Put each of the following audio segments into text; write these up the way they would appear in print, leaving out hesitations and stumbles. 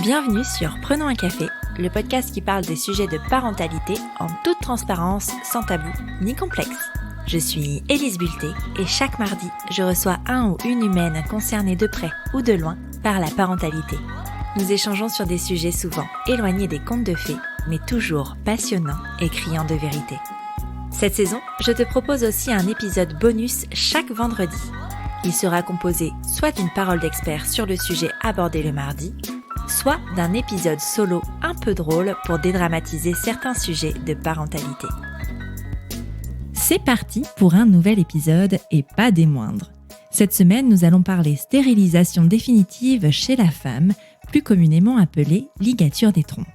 Bienvenue sur Prenons un café, le podcast qui parle des sujets de parentalité en toute transparence, sans tabou ni complexe. Je suis Élise Bulté et chaque mardi, je reçois un ou une humaine concernée de près ou de loin par la parentalité. Nous échangeons sur des sujets souvent éloignés des contes de fées, mais toujours passionnants et criants de vérité. Cette saison, je te propose aussi un épisode bonus chaque vendredi. Il sera composé soit d'une parole d'expert sur le sujet abordé le mardi, soit d'un épisode solo un peu drôle pour dédramatiser certains sujets de parentalité. C'est parti pour un nouvel épisode et pas des moindres. Cette semaine, nous allons parler stérilisation définitive chez la femme, plus communément appelée ligature des trompes.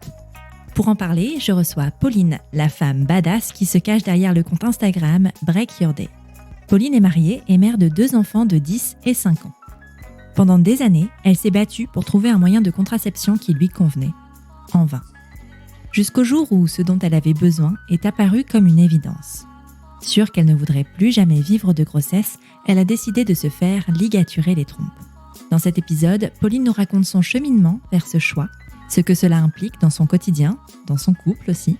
Pour en parler, je reçois Pauline, la femme badass qui se cache derrière le compte Instagram Break Your Day. Pauline est mariée et mère de 2 enfants de 10 et 5 ans. Pendant des années, elle s'est battue pour trouver un moyen de contraception qui lui convenait. En vain. Jusqu'au jour où ce dont elle avait besoin est apparu comme une évidence. Sûre qu'elle ne voudrait plus jamais vivre de grossesse, elle a décidé de se faire ligaturer les trompes. Dans cet épisode, Pauline nous raconte son cheminement vers ce choix, ce que cela implique dans son quotidien, dans son couple aussi.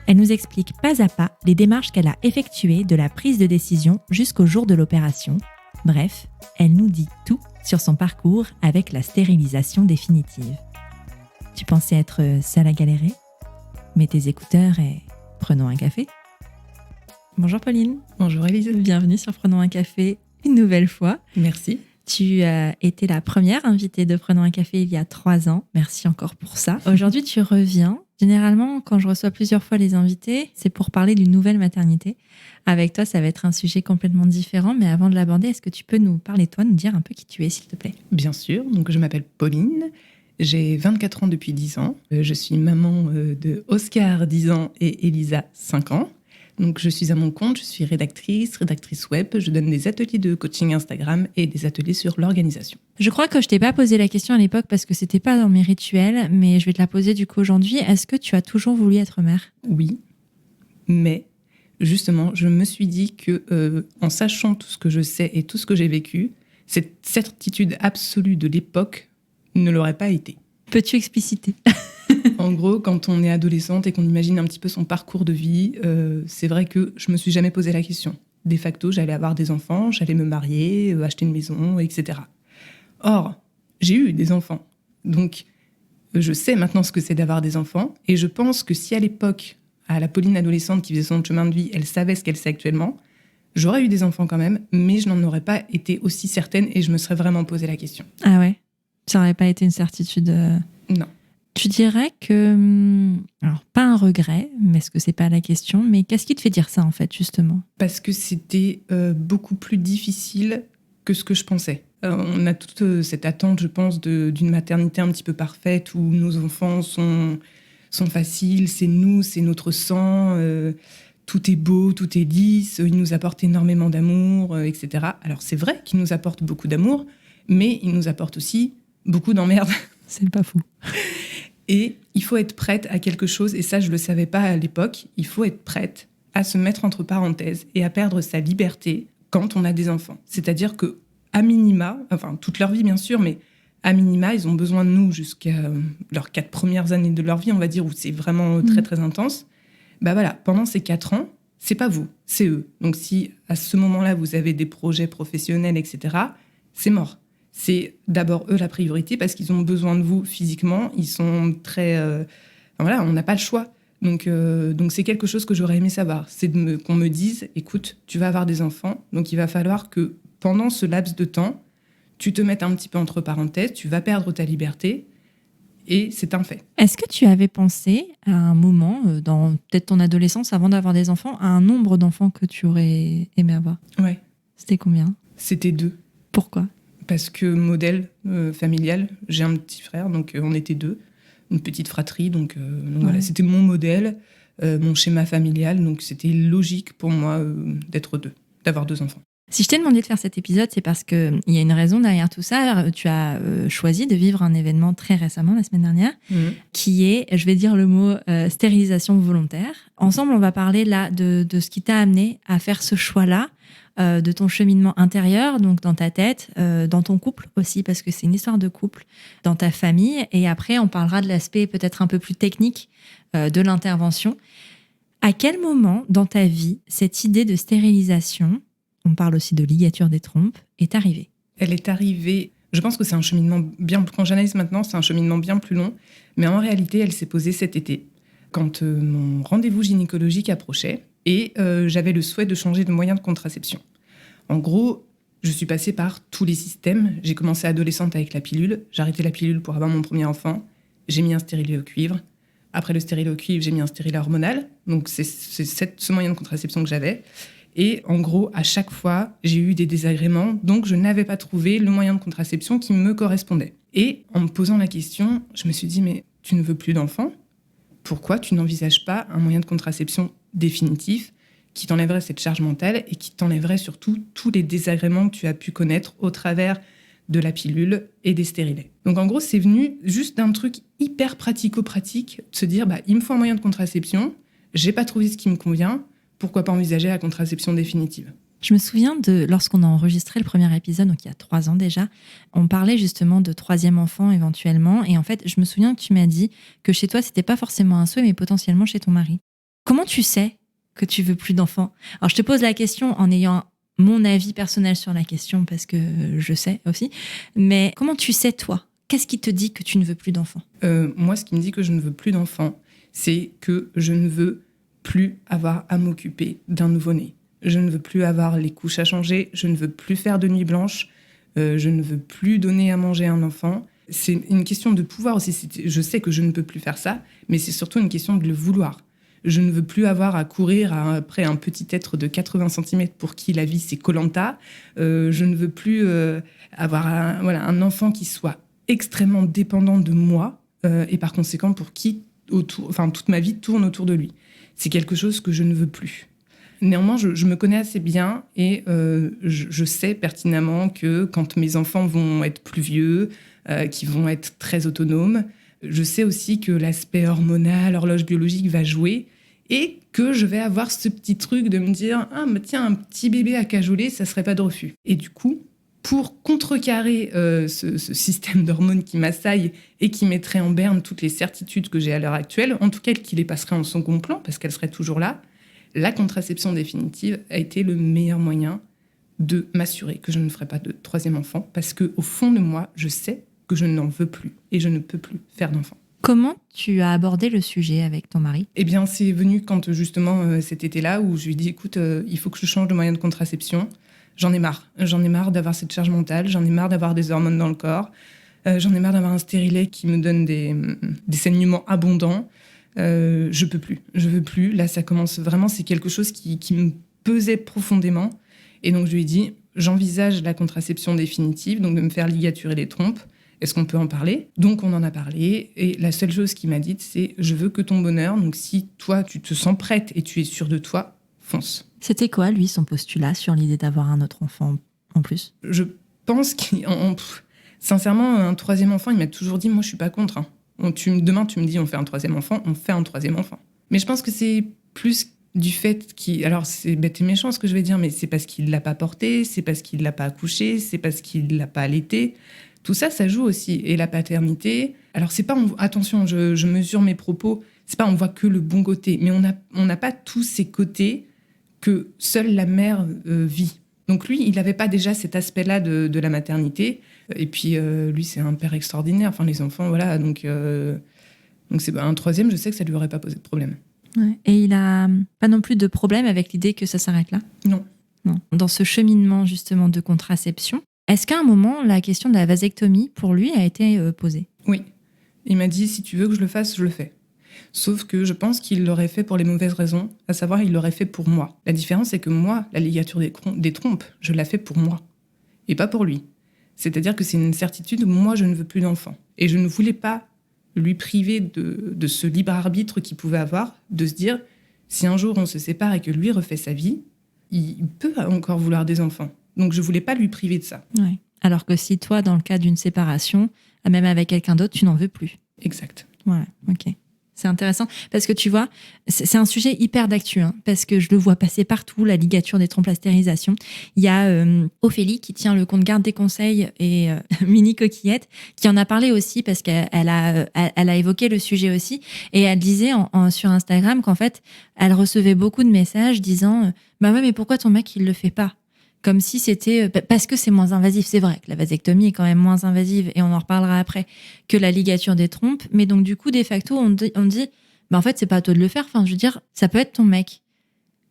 Elle nous explique pas à pas les démarches qu'elle a effectuées de la prise de décision jusqu'au jour de l'opération. Bref, elle nous dit tout sur son parcours avec la stérilisation définitive. Tu pensais être seule à galérer ? Mets tes écouteurs et prenons un café. Bonjour Pauline. Bonjour Élise. Bienvenue sur Prenons un café une nouvelle fois. Merci. Tu as été la première invitée de Prenons un café il y a 3 ans. Merci encore pour ça. Aujourd'hui, tu reviens. Généralement, quand je reçois plusieurs fois les invités, c'est pour parler d'une nouvelle maternité. Avec toi, ça va être un sujet complètement différent. Mais avant de l'aborder, est-ce que tu peux nous parler de toi, nous dire un peu qui tu es, s'il te plaît ? Bien sûr. Donc, je m'appelle Pauline. J'ai 24 ans depuis 10 ans. Je suis maman de Oscar, 10 ans, et Elisa, 5 ans. Donc, je suis à mon compte, je suis rédactrice web. Je donne des ateliers de coaching Instagram et des ateliers sur l'organisation. Je crois que je t'ai pas posé la question à l'époque parce que c'était pas dans mes rituels, mais je vais te la poser du coup aujourd'hui. Est-ce que tu as toujours voulu être mère ? Oui, mais justement, je me suis dit que en sachant tout ce que je sais et tout ce que j'ai vécu, cette certitude absolue de l'époque ne l'aurait pas été. Peux-tu expliciter ? En gros, quand on est adolescente et qu'on imagine un petit peu son parcours de vie, c'est vrai que je me suis jamais posé la question. De facto, j'allais avoir des enfants, j'allais me marier, acheter une maison, etc. Or, j'ai eu des enfants. Donc, je sais maintenant ce que c'est d'avoir des enfants. Et je pense que si à l'époque, à la Pauline adolescente qui faisait son chemin de vie, elle savait ce qu'elle sait actuellement, j'aurais eu des enfants quand même, mais je n'en aurais pas été aussi certaine et je me serais vraiment posé la question. Ah ouais ? Ça n'aurait pas été une certitude Non. Tu dirais que, alors pas un regret, mais est-ce que c'est pas la question, mais qu'est-ce qui te fait dire ça en fait justement ? Parce que c'était beaucoup plus difficile que ce que je pensais. On a toute cette attente, je pense, d'une maternité un petit peu parfaite où nos enfants sont faciles, c'est nous, c'est notre sang, tout est beau, tout est lisse, ils nous apportent énormément d'amour, etc. Alors c'est vrai qu'ils nous apportent beaucoup d'amour, mais ils nous apportent aussi beaucoup d'emmerde. C'est pas fou. Et il faut être prête à quelque chose, et ça, je ne le savais pas à l'époque, il faut être prête à se mettre entre parenthèses et à perdre sa liberté quand on a des enfants. C'est-à-dire qu'à minima, enfin toute leur vie bien sûr, mais à minima, ils ont besoin de nous jusqu'à leurs 4 premières années de leur vie, on va dire, où c'est vraiment très très intense. Bah voilà, pendant ces 4 ans, c'est pas vous, c'est eux. Donc si à ce moment-là, vous avez des projets professionnels, etc., c'est mort. C'est d'abord eux la priorité parce qu'ils ont besoin de vous physiquement. Ils sont très... voilà, on n'a pas le choix. Donc c'est quelque chose que j'aurais aimé savoir. C'est qu'on me dise, écoute, tu vas avoir des enfants, donc il va falloir que pendant ce laps de temps, tu te mettes un petit peu entre parenthèses, tu vas perdre ta liberté et c'est un fait. Est-ce que tu avais pensé à un moment, dans peut-être ton adolescence, avant d'avoir des enfants, à un nombre d'enfants que tu aurais aimé avoir ? Ouais. C'était combien ? C'était 2. Pourquoi ? Parce que modèle familial, j'ai un petit frère, donc on était 2, une petite fratrie, donc voilà, c'était mon modèle, mon schéma familial, donc c'était logique pour moi d'être 2, d'avoir 2 enfants. Si je t'ai demandé de faire cet épisode, c'est parce qu'il y a une raison derrière tout ça. Tu as choisi de vivre un événement très récemment, la semaine dernière, qui est, je vais dire le mot, stérilisation volontaire. Ensemble, on va parler là de ce qui t'a amené à faire ce choix-là, de ton cheminement intérieur, donc dans ta tête, dans ton couple aussi, parce que c'est une histoire de couple, dans ta famille. Et après, on parlera de l'aspect peut-être un peu plus technique de l'intervention. À quel moment dans ta vie, cette idée de stérilisation, on parle aussi de ligature des trompes, est arrivée? Elle est arrivée, je pense que c'est un cheminement bien, quand j'analyse maintenant, c'est un cheminement bien plus long, mais en réalité, elle s'est posée cet été, quand mon rendez-vous gynécologique approchait, et j'avais le souhait de changer de moyen de contraception. En gros, je suis passée par tous les systèmes. J'ai commencé adolescente avec la pilule, j'ai arrêté la pilule pour avoir mon premier enfant, j'ai mis un stérilet au cuivre. Après le stérilet au cuivre, j'ai mis un stérilet hormonal, donc c'est ce moyen de contraception que j'avais. Et en gros, à chaque fois, j'ai eu des désagréments, donc je n'avais pas trouvé le moyen de contraception qui me correspondait. Et en me posant la question, je me suis dit, mais tu ne veux plus d'enfant ? Pourquoi tu n'envisages pas un moyen de contraception définitif qui t'enlèverait cette charge mentale et qui t'enlèverait surtout tous les désagréments que tu as pu connaître au travers de la pilule et des stérilets. Donc en gros, c'est venu juste d'un truc hyper pratico-pratique, de se dire, il me faut un moyen de contraception, j'ai pas trouvé ce qui me convient, pourquoi pas envisager la contraception définitive ? Je me souviens de lorsqu'on a enregistré le premier épisode, donc il y a 3 ans déjà, on parlait justement de 3e enfant éventuellement. Et en fait, je me souviens que tu m'as dit que chez toi, c'était pas forcément un souhait, mais potentiellement chez ton mari. Comment tu sais que tu veux plus d'enfants ? Alors, je te pose la question en ayant mon avis personnel sur la question, parce que je sais aussi. Mais comment tu sais, toi ? Qu'est-ce qui te dit que tu ne veux plus d'enfants ? Moi, ce qui me dit que je ne veux plus d'enfants, c'est que je ne veux plus avoir à m'occuper d'un nouveau-né. Je ne veux plus avoir les couches à changer, je ne veux plus faire de nuit blanche, je ne veux plus donner à manger à un enfant. C'est une question de pouvoir aussi. Je sais que je ne peux plus faire ça, mais c'est surtout une question de le vouloir. Je ne veux plus avoir à courir après un petit être de 80 cm pour qui la vie c'est Koh-Lanta. Je ne veux plus avoir un enfant qui soit extrêmement dépendant de moi et par conséquent pour qui toute ma vie tourne autour de lui. C'est quelque chose que je ne veux plus. Néanmoins, je me connais assez bien et je sais pertinemment que quand mes enfants vont être plus vieux, qu'ils vont être très autonomes, je sais aussi que l'aspect hormonal, l'horloge biologique va jouer et que je vais avoir ce petit truc de me dire « Ah, mais tiens, un petit bébé à cajoler, ça serait pas de refus ». Et du coup, pour contrecarrer ce système d'hormones qui m'assaille et qui mettrait en berne toutes les certitudes que j'ai à l'heure actuelle, en tout cas qui les passerait en second plan parce qu'elles seraient toujours là, la contraception définitive a été le meilleur moyen de m'assurer que je ne ferai pas de 3e enfant parce qu'au fond de moi, je sais que je n'en veux plus et je ne peux plus faire d'enfant. Comment tu as abordé le sujet avec ton mari ? Eh bien, c'est venu quand justement cet été-là où je lui ai dit « Écoute, il faut que je change de moyen de contraception. J'en ai marre. J'en ai marre d'avoir cette charge mentale. J'en ai marre d'avoir des hormones dans le corps. J'en ai marre d'avoir un stérilet qui me donne des saignements abondants. Je peux plus. Je veux plus. Là, ça commence vraiment. C'est quelque chose qui me pesait profondément. Et donc, je lui ai dit, j'envisage la contraception définitive, donc de me faire ligaturer les trompes. Est-ce qu'on peut en parler ? Donc, on en a parlé. Et la seule chose qu'il m'a dite, c'est, je veux que ton bonheur, donc si toi, tu te sens prête et tu es sûre de toi, fonce. C'était quoi, lui, son postulat sur l'idée d'avoir un autre enfant en plus ? Je pense sincèrement, un 3e enfant, il m'a toujours dit, moi, je suis pas contre. Demain, tu me dis, on fait un 3e enfant, on fait un 3e enfant. Mais je pense que c'est plus du fait qu'il... Alors, c'est bête et méchant ce que je vais dire, mais c'est parce qu'il l'a pas porté, c'est parce qu'il l'a pas accouché, c'est parce qu'il l'a pas allaité. Tout ça, ça joue aussi. Et la paternité... Alors, c'est pas... Attention, je mesure mes propos. C'est pas on voit que le bon côté, mais on n'a pas tous ces côtés que seule la mère vit. Donc lui, il n'avait pas déjà cet aspect-là de la maternité. Et puis, lui, c'est un père extraordinaire. Enfin, les enfants, voilà. Donc c'est un 3e, je sais que ça ne lui aurait pas posé de problème. Ouais. Et il n'a pas non plus de problème avec l'idée que ça s'arrête là ? Non. Dans ce cheminement, justement, de contraception, est-ce qu'à un moment, la question de la vasectomie, pour lui, a été posée ? Oui. Il m'a dit, si tu veux que je le fasse, je le fais. Sauf que je pense qu'il l'aurait fait pour les mauvaises raisons, à savoir, il l'aurait fait pour moi. La différence, c'est que moi, la ligature des trompes, je la fais pour moi, et pas pour lui. C'est-à-dire que c'est une certitude, moi, je ne veux plus d'enfant. Et je ne voulais pas lui priver de ce libre arbitre qu'il pouvait avoir, de se dire, si un jour on se sépare et que lui refait sa vie, il peut encore vouloir des enfants. Donc, je voulais pas lui priver de ça. Ouais. Alors que si toi, dans le cas d'une séparation, même avec quelqu'un d'autre, tu n'en veux plus. Exact. Ouais, ok. C'est intéressant parce que tu vois, c'est un sujet hyper d'actu, hein, parce que je le vois passer partout, la ligature des trompes, la stérilisation. Il y a Ophélie qui tient le compte Garde des conseils et Mini Coquillette qui en a parlé aussi parce qu'elle a évoqué le sujet aussi et elle disait sur Instagram qu'en fait, elle recevait beaucoup de messages disant bah ouais mais pourquoi ton mec il le fait pas? Comme si c'était parce que c'est moins invasif. C'est vrai que la vasectomie est quand même moins invasive et on en reparlera après que la ligature des trompes. Mais donc du coup, de facto, on dit bah en fait, c'est pas à toi de le faire. Enfin, je veux dire, ça peut être ton mec.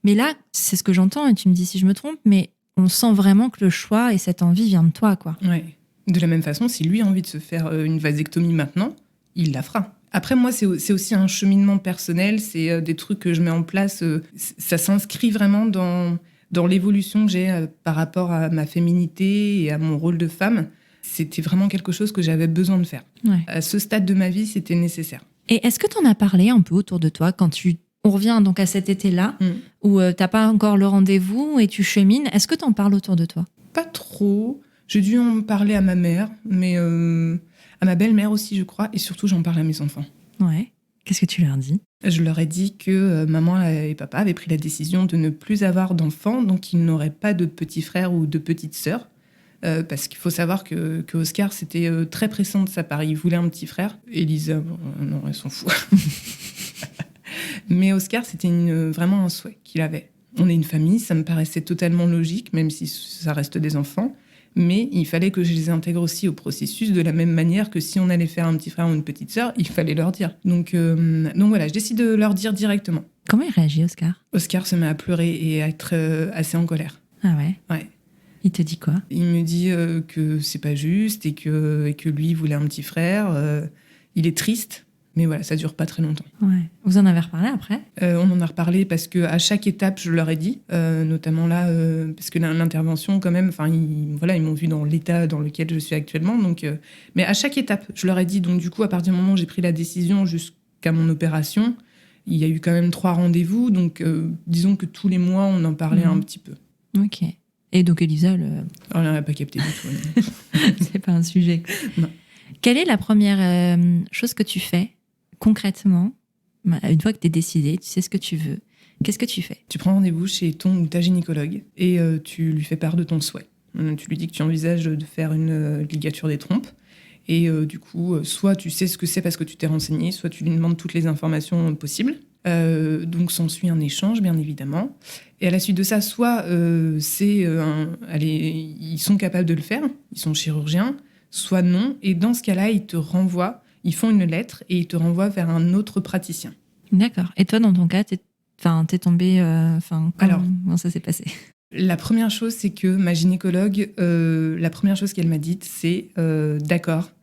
Mais là, c'est ce que j'entends et tu me dis si je me trompe, mais on sent vraiment que le choix et cette envie vient de toi, quoi. Ouais. De la même façon, si lui a envie de se faire une vasectomie maintenant, il la fera. Après, moi, c'est aussi un cheminement personnel. C'est des trucs que je mets en place. Ça s'inscrit vraiment dans l'évolution que j'ai par rapport à ma féminité et à mon rôle de femme. C'était vraiment quelque chose que j'avais besoin de faire. Ouais. À ce stade de ma vie, c'était nécessaire. Et est-ce que tu en as parlé un peu autour de toi quand on revient donc à cet été-là, où t'as pas encore le rendez-vous et tu chemines. Est-ce que tu en parles autour de toi? Pas trop. J'ai dû en parler à ma mère, mais à ma belle-mère aussi, je crois. Et surtout, j'en parle à mes enfants. Ouais. Qu'est-ce que tu leur dis? Je leur ai dit que maman et papa avaient pris la décision de ne plus avoir d'enfants, donc ils n'auraient pas de petits frères ou de petites sœurs. Parce qu'il faut savoir que Oscar, c'était très pressant de sa part. Il voulait un petit frère. Elisa, non, elle s'en fout. Mais Oscar, c'était vraiment un souhait qu'il avait. On est une famille, ça me paraissait totalement logique, même si ça reste des enfants. Mais il fallait que je les intègre aussi au processus de la même manière que si on allait faire un petit frère ou une petite sœur, il fallait leur dire. Donc voilà, je décide de leur dire directement. Comment il réagit, Oscar? Oscar se met à pleurer et à être assez en colère. Ah ouais? Ouais. Il te dit quoi? Il me dit que c'est pas juste et que lui voulait un petit frère. Il est triste. Mais voilà, ça dure pas très longtemps. Ouais. Vous en avez reparlé après? On en a reparlé parce qu'à chaque étape, je leur ai dit, notamment là, parce que l'intervention, quand même, ils m'ont vu dans l'état dans lequel je suis actuellement. Donc, mais à chaque étape, je leur ai dit. Donc, du coup, à partir du moment où j'ai pris la décision jusqu'à mon opération, il y a eu quand même 3 rendez-vous. Donc, disons que tous les mois, on en parlait un petit peu. Ok. Et donc, Elisa, elle n'a pas capté du tout. C'est pas un sujet. Non. Quelle est la première chose que tu fais concrètement, une fois que tu es décidée, tu sais ce que tu veux, qu'est-ce que tu fais? Tu prends rendez-vous chez ton ou ta gynécologue et tu lui fais part de ton souhait. Tu lui dis que tu envisages de faire une ligature des trompes. Et du coup, soit tu sais ce que c'est parce que tu t'es renseigné, soit tu lui demandes toutes les informations possibles. Donc s'ensuit un échange, bien évidemment. Et à la suite de ça, soit ils sont capables de le faire, ils sont chirurgiens, soit non. Et dans ce cas-là, ils te renvoient. Ils font une lettre et ils te renvoient vers un autre praticien. D'accord. Et toi, dans ton cas, t'es tombée... comment ça s'est passé? La première chose, c'est que ma gynécologue, la première chose qu'elle m'a dite, c'est d'accord,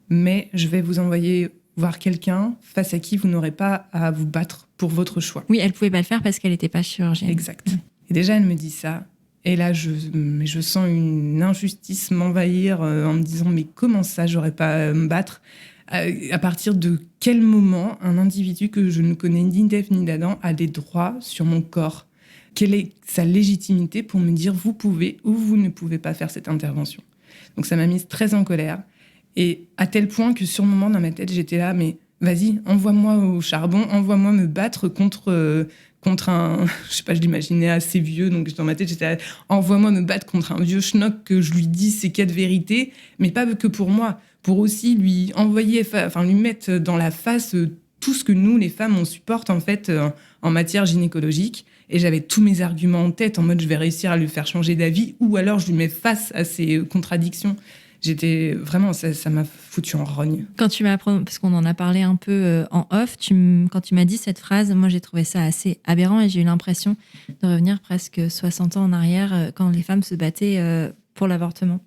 mais je vais vous envoyer voir quelqu'un face à qui vous n'aurez pas à vous battre pour votre choix. Oui, elle pouvait pas le faire parce qu'elle n'était pas chirurgienne. Exact. Et déjà, elle me dit ça. Et là, je sens une injustice m'envahir en me disant, mais comment ça, j'aurais pas à me battre? À partir de quel moment un individu que je ne connais ni d'Ève ni d'Adam a des droits sur mon corps? Quelle est sa légitimité pour me dire vous pouvez ou vous ne pouvez pas faire cette intervention? Donc ça m'a mise très en colère. Et à tel point que sur le moment dans ma tête, j'étais là, mais vas-y, envoie-moi au charbon, envoie-moi me battre contre un... Je sais pas, je l'imaginais assez vieux, donc dans ma tête, j'étais là, envoie-moi me battre contre un vieux schnock que je lui dis ses 4 vérités, mais pas que pour moi, pour aussi lui lui mettre dans la face tout ce que nous, les femmes, on supporte en fait en matière gynécologique. Et j'avais tous mes arguments en tête, en mode je vais réussir à lui faire changer d'avis, ou alors je lui mets face à ses contradictions. J'étais vraiment, ça m'a foutu en rogne. Quand tu m'as, parce qu'on en a parlé un peu en off, quand tu m'as dit cette phrase, moi j'ai trouvé ça assez aberrant et j'ai eu l'impression de revenir presque 60 ans en arrière quand les femmes se battaient pour l'avortement.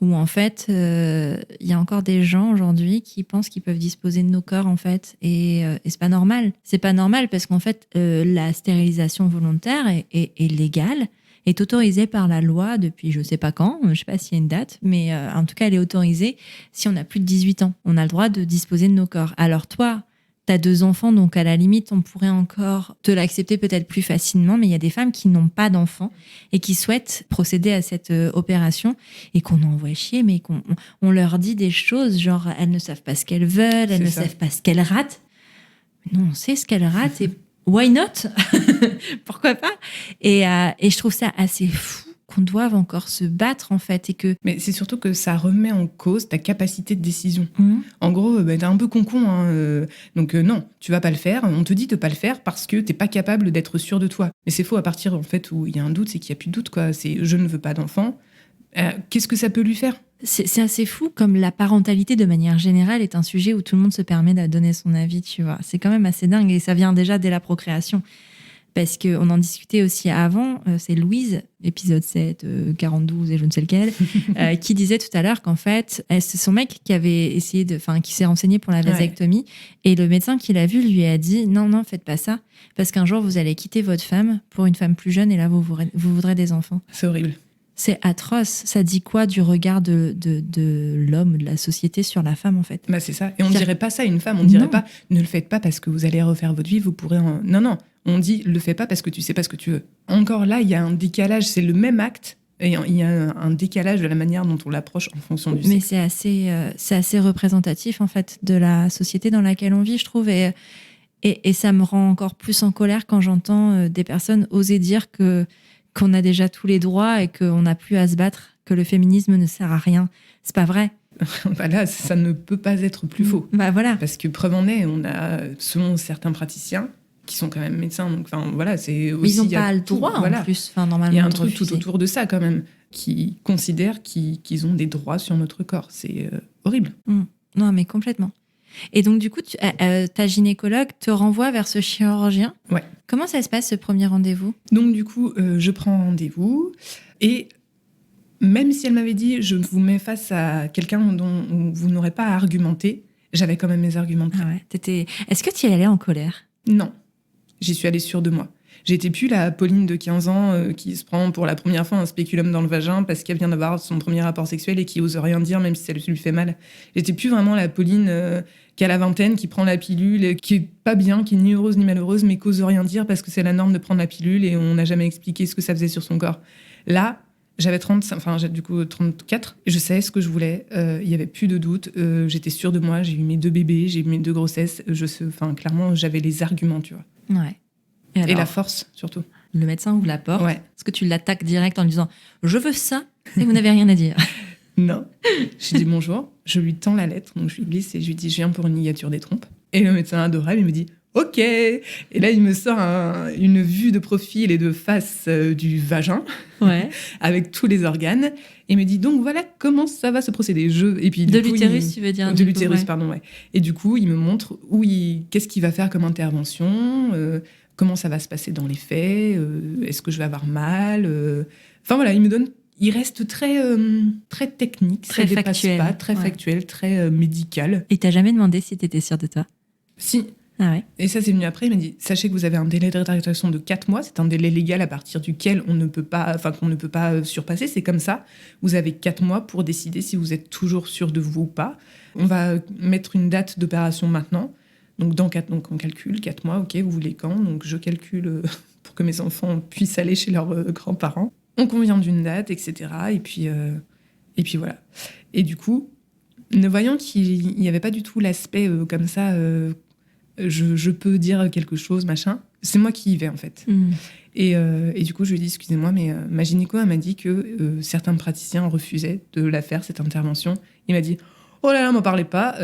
Où en fait, il y a encore des gens aujourd'hui qui pensent qu'ils peuvent disposer de nos corps en fait, et c'est pas normal. C'est pas normal parce qu'en fait, la stérilisation volontaire est légale, est autorisée par la loi depuis je sais pas quand, je sais pas s'il y a une date, mais en tout cas elle est autorisée si on a plus de 18 ans. On a le droit de disposer de nos corps. Alors toi, t'as 2 enfants, donc à la limite, on pourrait encore te l'accepter peut-être plus facilement, mais il y a des femmes qui n'ont pas d'enfants et qui souhaitent procéder à cette opération et qu'on envoie chier, mais on leur dit des choses, genre elles ne savent pas ce qu'elles veulent, elles ne savent pas ce qu'elles ratent. Non, on sait ce qu'elles ratent et why not? Pourquoi pas? Et je trouve ça assez fou qu'on doive encore se battre, en fait. Mais c'est surtout que ça remet en cause ta capacité de décision. En gros, t'es un peu con-con. Donc non, tu vas pas le faire. On te dit de pas le faire parce que t'es pas capable d'être sûr de toi. Mais c'est faux à partir en fait où il y a un doute, c'est qu'il y a plus de doute, quoi. C'est je ne veux pas d'enfant. Qu'est-ce que ça peut lui faire ? C'est assez fou comme la parentalité de manière générale est un sujet où tout le monde se permet de donner son avis, tu vois. C'est quand même assez dingue et ça vient déjà dès la procréation. Parce qu'on en discutait aussi avant, c'est Louise, épisode 7, 42 et je ne sais lequel, qui disait tout à l'heure qu'en fait, c'est son mec qui avait essayé qui s'est renseigné pour la vasectomie, et le médecin qui l'a vu lui a dit non, faites pas ça, parce qu'un jour vous allez quitter votre femme pour une femme plus jeune et là vous voudrez des enfants. C'est horrible. C'est atroce. Ça dit quoi du regard de l'homme, de la société sur la femme, en fait? Bah c'est ça. Et on ne dirait pas ça à une femme. On dirait pas, ne le faites pas parce que vous allez refaire votre vie, vous pourrez en... Non. On dit, le fais pas parce que tu sais pas ce que tu veux. Encore là, il y a un décalage. C'est le même acte. Et il y a un décalage de la manière dont on l'approche en fonction du sexe. Mais c'est assez représentatif, en fait, de la société dans laquelle on vit, je trouve. Et ça me rend encore plus en colère quand j'entends des personnes oser dire qu'on a déjà tous les droits et qu'on n'a plus à se battre, que le féminisme ne sert à rien. C'est pas vrai. Bah là, ça ne peut pas être plus faux. Bah voilà. Parce que preuve en est, on a, selon certains praticiens, qui sont quand même médecins, donc voilà, c'est aussi... Mais ils n'ont pas le droit, en plus, normalement. Il y a un truc tout autour de ça, quand même, qui considèrent qu'ils ont des droits sur notre corps. C'est horrible. Non, mais complètement. Et donc, du coup, ta gynécologue te renvoie vers ce chirurgien. Ouais. Comment ça se passe, ce premier rendez-vous ? Donc, du coup, je prends rendez-vous. Et même si elle m'avait dit, je vous mets face à quelqu'un dont vous n'aurez pas à argumenter, j'avais quand même mes arguments. Ah ouais. Est-ce que tu y allais en colère ? Non. J'y suis allée sûre de moi. J'étais plus la Pauline de 15 ans qui se prend pour la première fois un spéculum dans le vagin parce qu'elle vient d'avoir son premier rapport sexuel et qui ose rien dire même si ça lui fait mal. J'étais plus vraiment la Pauline qui a la vingtaine, qui prend la pilule, qui est pas bien, qui est ni heureuse ni malheureuse, mais qui ose rien dire parce que c'est la norme de prendre la pilule et on n'a jamais expliqué ce que ça faisait sur son corps. Là, j'avais 34. Je savais ce que je voulais. Il y avait plus de doute. J'étais sûre de moi. J'ai eu mes 2 bébés, j'ai eu mes 2 grossesses. Clairement, j'avais les arguments, tu vois. Ouais. Et la force, surtout. Le médecin ouvre la porte. Ouais. Est-ce que tu l'attaques direct en lui disant « Je veux ça » et vous n'avez rien à dire? Non. Je dis bonjour. Je lui tends la lettre. Donc je lui glisse et je lui dis « Je viens pour une ligature des trompes ». Et le médecin adorable, il me dit « Ok ». Et là, il me sort une vue de profil et de face du vagin, avec tous les organes. Et il me dit « Donc voilà comment ça va se procéder. » Et puis, de l'utérus, tu veux dire? De l'utérus, pardon, ouais. Et du coup, il me montre qu'est-ce qu'il va faire comme intervention, comment ça va se passer dans les faits, est-ce que je vais avoir mal. Enfin voilà, il reste très technique, très factuel, très factuel, très médical. Et t'as jamais demandé si t'étais sûre de toi? Si. Ah ouais. Et ça, c'est venu après. Il m'a dit, sachez que vous avez un délai de rétractation de 4 mois. C'est un délai légal à partir duquel qu'on ne peut pas surpasser. C'est comme ça. Vous avez 4 mois pour décider si vous êtes toujours sûr de vous ou pas. On va mettre une date d'opération maintenant. Donc, on calcule 4 mois. OK, vous voulez quand? Donc, je calcule pour que mes enfants puissent aller chez leurs grands-parents. On convient d'une date, etc. Et puis voilà. Et du coup, ne voyant qu'il n'y avait pas du tout l'aspect comme ça... Je peux dire quelque chose, machin. C'est moi qui y vais, en fait. Et du coup, je lui ai dit, excusez-moi, mais ma gynéco, elle m'a dit que certains praticiens refusaient de la faire, cette intervention. Il m'a dit, oh là là, m'en parlez pas.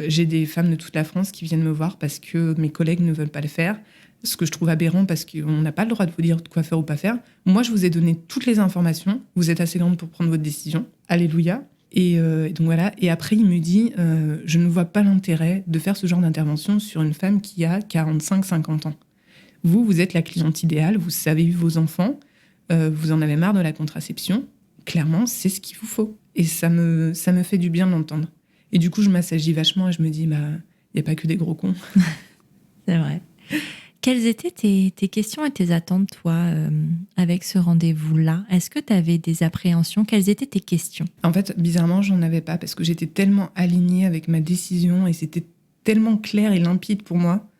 J'ai des femmes de toute la France qui viennent me voir parce que mes collègues ne veulent pas le faire. Ce que je trouve aberrant parce qu'on n'a pas le droit de vous dire quoi faire ou pas faire. Moi, je vous ai donné toutes les informations. Vous êtes assez grande pour prendre votre décision. Alléluia. Et donc voilà. Et après, il me dit, je ne vois pas l'intérêt de faire ce genre d'intervention sur une femme qui a 45-50 ans. Vous êtes la cliente idéale, vous savez vos enfants, vous en avez marre de la contraception. Clairement, c'est ce qu'il vous faut. Et ça me fait du bien de l'entendre. Et du coup, je m'assagis vachement et je me dis, il n'y a pas que des gros cons. C'est vrai. Quelles étaient tes questions et tes attentes, toi, avec ce rendez-vous-là? Est-ce que tu avais des appréhensions? Quelles étaient tes questions? En fait, bizarrement, j'en avais pas parce que j'étais tellement alignée avec ma décision et c'était tellement clair et limpide pour moi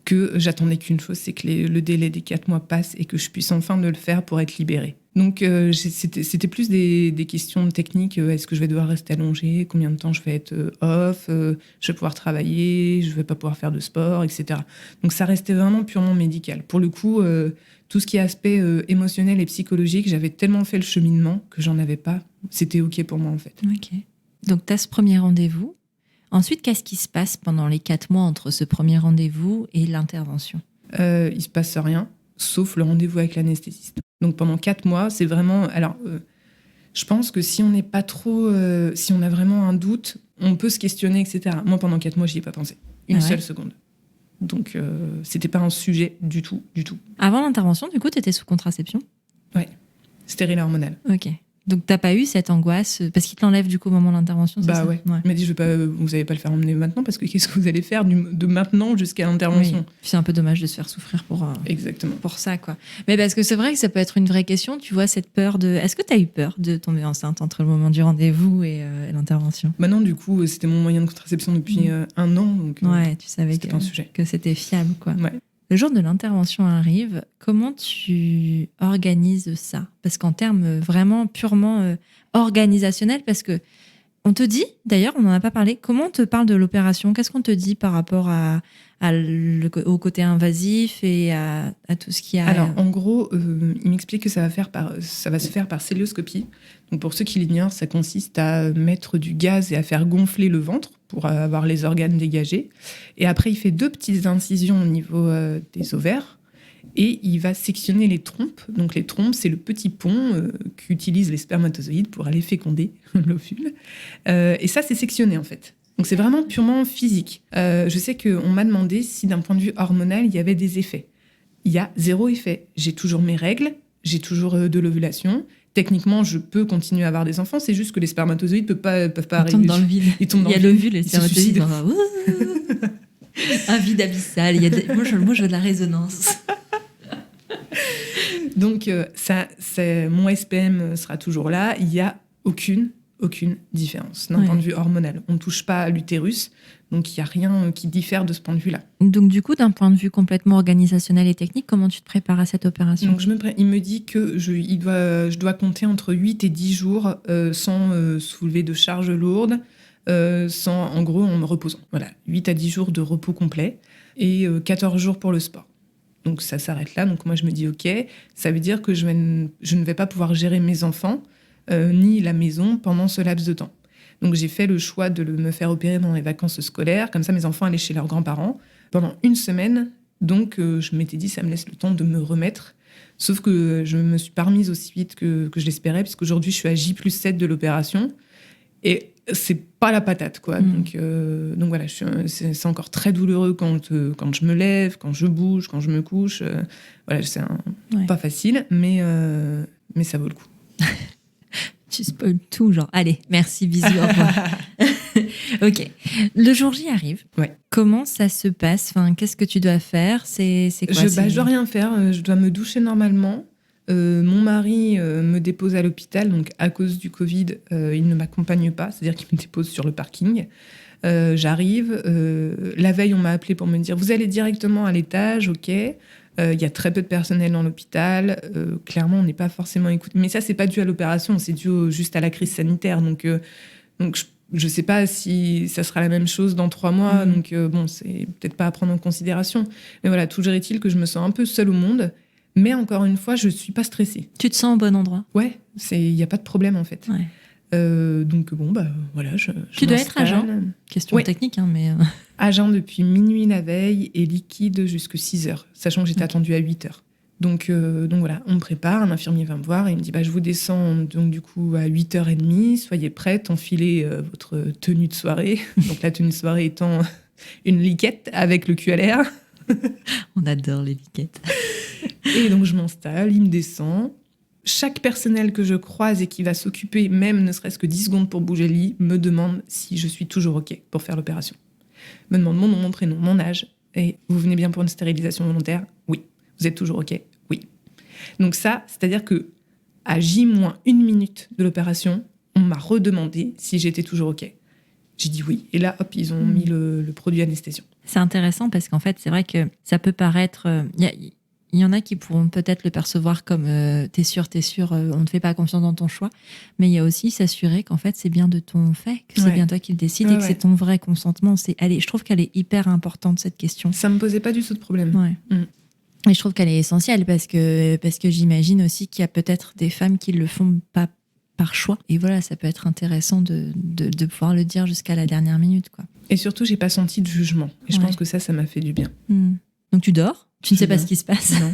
que j'attendais qu'une chose, c'est que le délai des 4 mois passe et que je puisse enfin le faire pour être libérée. Donc c'était plus des questions techniques. Est-ce que je vais devoir rester allongée? Combien de temps je vais être off? Je vais pouvoir travailler? Je vais pas pouvoir faire de sport, etc. Donc ça restait vraiment purement médical. Pour le coup, tout ce qui est aspect émotionnel et psychologique, j'avais tellement fait le cheminement que j'en avais pas. C'était OK pour moi, en fait. Ok. Donc, tu as ce premier rendez-vous. Ensuite, qu'est-ce qui se passe pendant les 4 mois entre ce premier rendez-vous et l'intervention? Il se passe rien, sauf le rendez-vous avec l'anesthésiste. Donc pendant 4 mois, c'est vraiment... Alors, je pense que si on n'est pas trop... si on a vraiment un doute, on peut se questionner, etc. Moi, pendant 4 mois, j'y ai pas pensé. Une seule seconde. Donc, c'était pas un sujet du tout, du tout. Avant l'intervention, du coup, tu étais sous contraception? Ouais, stérile hormonale. Ok. Donc, t'as pas eu cette angoisse parce qu'il te l'enlève du coup au moment de l'intervention, c'est ça? Ouais. Il m'a dit, vous n'allez pas le faire emmener maintenant parce que qu'est-ce que vous allez faire de maintenant jusqu'à l'intervention? Oui. C'est un peu dommage de se faire souffrir Exactement. pour ça, quoi. Mais parce que c'est vrai que ça peut être une vraie question, tu vois, cette peur de... Est-ce que tu as eu peur de tomber enceinte entre le moment du rendez-vous et l'intervention? Maintenant, du coup, c'était mon moyen de contraception depuis 1 an, donc ouais, tu savais c'était pas un sujet. que c'était fiable, quoi. Ouais. Le jour de l'intervention arrive, comment tu organises ça? Parce qu'en termes vraiment purement organisationnels, parce que on te dit, d'ailleurs, on n'en a pas parlé, comment on te parle de l'opération? Qu'est-ce qu'on te dit par rapport au côté invasif et à tout ce qui a... Alors, en gros, il m'explique que ça va se faire par célioscopie. Donc, pour ceux qui l'ignorent, ça consiste à mettre du gaz et à faire gonfler le ventre pour avoir les organes dégagés. Et après, il fait 2 petites incisions au niveau des ovaires et il va sectionner les trompes. Donc, les trompes, c'est le petit pont qu'utilisent les spermatozoïdes pour aller féconder l'ovule. Et ça, c'est sectionné, en fait. Donc, c'est vraiment purement physique. Je sais qu'on m'a demandé si, d'un point de vue hormonal, il y avait des effets. Il y a 0 effet. J'ai toujours mes règles, j'ai toujours de l'ovulation. Techniquement, je peux continuer à avoir des enfants. C'est juste que les spermatozoïdes peuvent pas arriver. Ils tombent dans le vide. Ils tombent dans le vide. Il y a l'ovule, les spermatozoïdes. Un vide abyssal. Moi, je veux de la résonance. Donc, mon SPM sera toujours là. Il n'y a aucune différence d'un point de vue hormonal. On ne touche pas à l'utérus, donc il n'y a rien qui diffère de ce point de vue-là. Donc du coup, d'un point de vue complètement organisationnel et technique, comment tu te prépares à cette opération? Donc il me dit que je dois compter entre 8 et 10 jours sans soulever de charges lourdes, en gros en me reposant. Voilà, 8 à 10 jours de repos complet et 14 jours pour le sport. Donc ça s'arrête là. Donc moi je me dis ok, ça veut dire que je ne vais pas pouvoir gérer mes enfants ni la maison pendant ce laps de temps. Donc j'ai fait le choix de me faire opérer pendant les vacances scolaires. Comme ça, mes enfants allaient chez leurs grands-parents pendant 1 semaine. Donc je m'étais dit, ça me laisse le temps de me remettre. Sauf que je me suis pas remise aussi vite que je l'espérais, parce qu'aujourd'hui, je suis à J+7 de l'opération. Et c'est pas la patate, quoi. Donc voilà, c'est encore très douloureux quand je me lève, quand je bouge, quand je me couche. Voilà, c'est pas facile, mais ça vaut le coup. Tu spoil tout, genre, allez, merci, bisous, au revoir. Ok. Le jour J arrive. Ouais. Comment ça se passe? Enfin, qu'est-ce que tu dois faire? C'est quoi? Je dois rien faire. Je dois me doucher normalement. Mon mari me dépose à l'hôpital. Donc, à cause du Covid, il ne m'accompagne pas. C'est-à-dire qu'il me dépose sur le parking. J'arrive. La veille, on m'a appelé pour me dire « Vous allez directement à l'étage, ok ?» Il y a très peu de personnel dans l'hôpital. Clairement, on n'est pas forcément écouté. Mais ça, c'est pas dû à l'opération, c'est dû juste à la crise sanitaire. Donc je sais pas si ça sera la même chose dans 3 mois. Donc bon, c'est peut-être pas à prendre en considération. Mais voilà, toujours est-il que je me sens un peu seule au monde. Mais encore une fois, je suis pas stressée. Tu te sens au bon endroit? Ouais, il y a pas de problème en fait. Ouais. Donc bon, bah voilà. Tu dois être à jeun. Question technique, hein, mais... À jeun depuis minuit la veille et liquide jusqu'à 6 heures, sachant que j'étais attendue à 8 heures. Donc voilà, on me prépare, un infirmier va me voir et il me dit je vous descends donc du coup à 8h30, soyez prête, enfilez votre tenue de soirée. Donc la tenue de soirée étant une liquette avec le cul à l'air. On adore les liquettes. Et donc je m'installe, il me descend. Chaque personnel que je croise et qui va s'occuper, même ne serait-ce que 10 secondes pour bouger le lit, me demande si je suis toujours OK pour faire l'opération. Me demande mon nom, mon prénom, mon âge. Et vous venez bien pour une stérilisation volontaire? Oui. Vous êtes toujours OK? Oui. Donc ça, c'est-à-dire que à J-1 minute de l'opération, on m'a redemandé si j'étais toujours OK. J'ai dit oui. Et là, hop, ils ont mis le produit anesthésiant. C'est intéressant parce qu'en fait, c'est vrai que ça peut paraître... Il y en a qui pourront peut-être le percevoir comme t'es sûr, on ne te fait pas confiance dans ton choix. Mais il y a aussi s'assurer qu'en fait, c'est bien de ton fait, que c'est bien toi qui le décides et que c'est ton vrai consentement. Je trouve qu'elle est hyper importante, cette question. Ça me posait pas du tout de problème. Ouais. Et je trouve qu'elle est essentielle parce que j'imagine aussi qu'il y a peut-être des femmes qui le font pas par choix. Et voilà, ça peut être intéressant de pouvoir le dire jusqu'à la dernière minute, quoi. Et surtout, j'ai pas senti de jugement. Et je pense que ça m'a fait du bien. Donc tu dors, tu ne sais pas ce qui se passe. Non.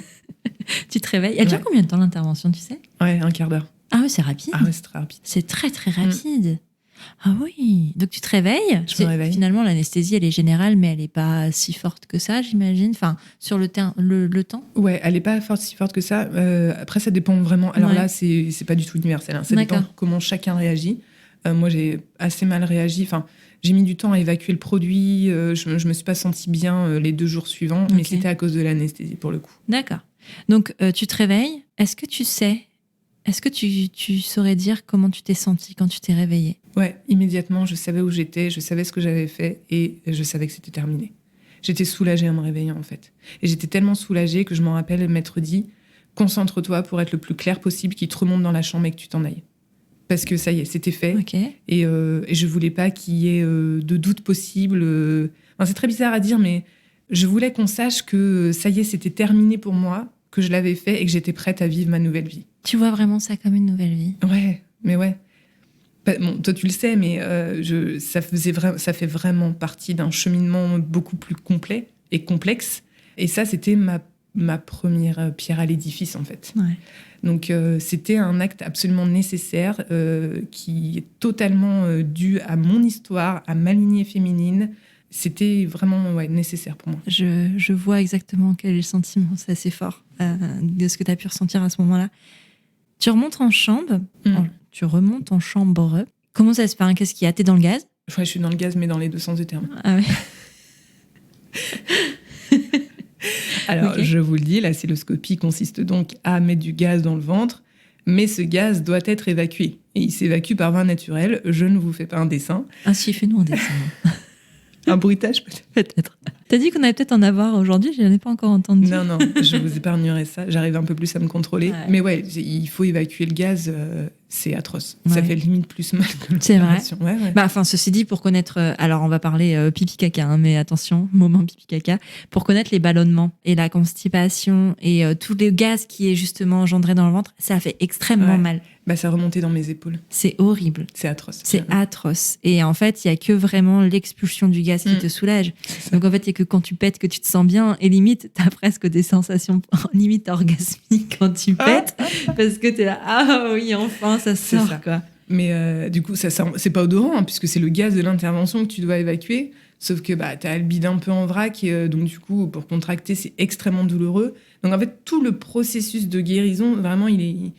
Tu te réveilles. Elle dure combien de temps l'intervention, tu sais ? Ouais, un quart d'heure. Ah ouais, c'est rapide. Ah ouais, c'est très rapide. C'est très très rapide. Ah oui. Donc tu te réveilles. Je me réveille. Finalement, l'anesthésie, elle est générale, mais elle n'est pas si forte que ça, j'imagine. Enfin, sur le temps. Ouais, elle n'est pas si forte que ça. Après, ça dépend vraiment. Alors là, c'est pas du tout universel. Hein. Ça dépend comment chacun réagit. Moi, j'ai assez mal réagi. Enfin, j'ai mis du temps à évacuer le produit. Je me suis pas sentie bien les 2 jours suivants, mais c'était à cause de l'anesthésie pour le coup. D'accord. Donc tu te réveilles. Est-ce que tu saurais dire comment tu t'es sentie quand tu t'es réveillée ? Ouais, immédiatement, je savais où j'étais, je savais ce que j'avais fait et je savais que c'était terminé. J'étais soulagée en me réveillant, en fait. Et j'étais tellement soulagée que je m'en rappelle, m'être dit, concentre-toi pour être le plus clair possible, qu'il te remonte dans la chambre et que tu t'en ailles. Parce que ça y est, c'était fait. Et je voulais pas qu'il y ait de doute possible. Enfin, c'est très bizarre à dire, mais je voulais qu'on sache que ça y est, c'était terminé pour moi, que je l'avais fait et que j'étais prête à vivre ma nouvelle vie. Tu vois vraiment ça comme une nouvelle vie ? Ouais, mais ouais. Bon, toi, tu le sais, mais ça fait vraiment partie d'un cheminement beaucoup plus complet et complexe. Et ça, c'était ma première pierre à l'édifice, en fait. Ouais. Donc, c'était un acte absolument nécessaire qui est totalement dû à mon histoire, à ma lignée féminine. C'était vraiment nécessaire pour moi. Je vois exactement quel est le sentiment. C'est assez fort de ce que tu as pu ressentir à ce moment-là. Tu remontes en chambre. Tu remontes en chambre. Comment ça se passe ? Qu'est-ce qu'il y a ? T'es dans le gaz ? Ouais, je suis dans le gaz, mais dans les 2 sens du terme. Ah ouais. Alors, je vous le dis, la cystoscopie consiste donc à mettre du gaz dans le ventre, mais ce gaz doit être évacué. Et il s'évacue par voie naturelle. Je ne vous fais pas un dessin. Ah si, fais-nous un dessin. Un bruitage, peut-être. T'as dit qu'on allait peut-être en avoir aujourd'hui, je n'en ai pas encore entendu. Non, je vous épargnerai ça. J'arrive un peu plus à me contrôler. Ouais. Mais ouais, il faut évacuer le gaz, c'est atroce. Ouais. Ça fait limite plus mal que l'opération. C'est vrai. Ouais. Bah, enfin, ceci dit, pour connaître... alors, on va parler pipi-caca, hein, mais attention, moment pipi-caca. Pour connaître les ballonnements et la constipation et tout le gaz qui est justement engendré dans le ventre, ça fait extrêmement mal. Bah, ça remontait dans mes épaules. C'est horrible. C'est atroce. C'est atroce. Et en fait, il n'y a que vraiment l'expulsion du gaz qui te soulage. Donc, en fait, il n'y a que quand tu pètes que tu te sens bien. Et limite, tu as presque des sensations limite orgasmiques quand tu pètes. Parce que tu es là, ah oui, enfin, ça sort, ça. Quoi. Mais du coup, c'est pas odorant, hein, puisque c'est le gaz de l'intervention que tu dois évacuer. Sauf que tu as le bide un peu en vrac. Et, donc, du coup, pour contracter, c'est extrêmement douloureux. Donc, en fait, tout le processus de guérison, vraiment, il